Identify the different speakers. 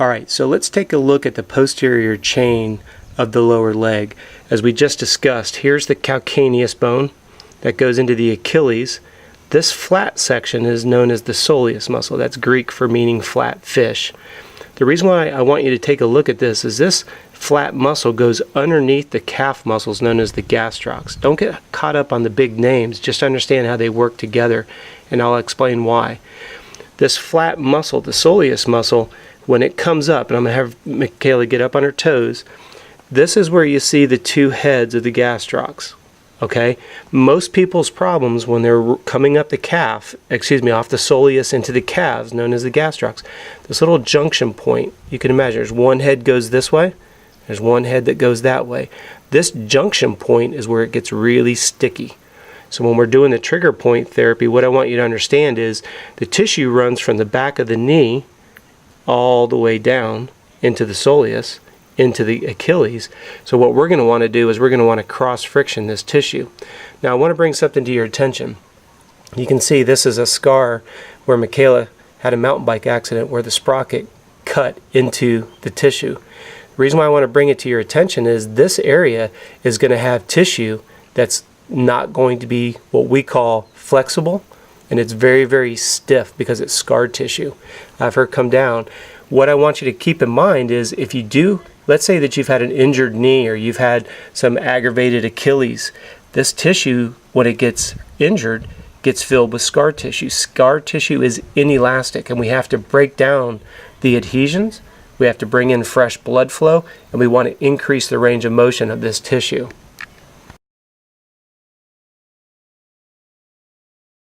Speaker 1: Alright, so let's take a look at the posterior chain of the lower leg. As we just discussed, here's the calcaneus bone that goes into the Achilles. This flat section is known as the soleus muscle. That's Greek for meaning flat fish. The reason why I want you to take a look at this is this flat muscle goes underneath the calf muscles known as the gastrocs. Don't get caught up on the big names, just understand how they work together, and I'll explain why. This flat muscle, the soleus muscle, when it comes up, and I'm going to have Michaela get up on her toes, this is where you see the two heads of the gastrocs. Okay? Most people's problems when they're coming up the calf, off the soleus into the calves, known as the gastrocs, this little junction point, you can imagine, there's one head goes this way, there's one head that goes that way. This junction point is where it gets really sticky. So when we're doing the trigger point therapy, what I want you to understand is the tissue runs from the back of the knee all the way down into the soleus, into the Achilles. So what we're going to want to do is we're going to want to cross friction this tissue. Now I want to bring something to your attention. You can see this is a scar where Michaela had a mountain bike accident where the sprocket cut into the tissue. The reason why I want to bring it to your attention is this area is going to have tissue that's not going to be what we call flexible, and it's very, very stiff because it's scarred tissue. I've heard come down. What I want you to keep in mind is if you do, let's say that you've had an injured knee or you've had some aggravated Achilles, this tissue, when it gets injured, gets filled with scar tissue. Scar tissue is inelastic, and we have to break down the adhesions. We have to bring in fresh blood flow, and we want to increase the range of motion of this tissue.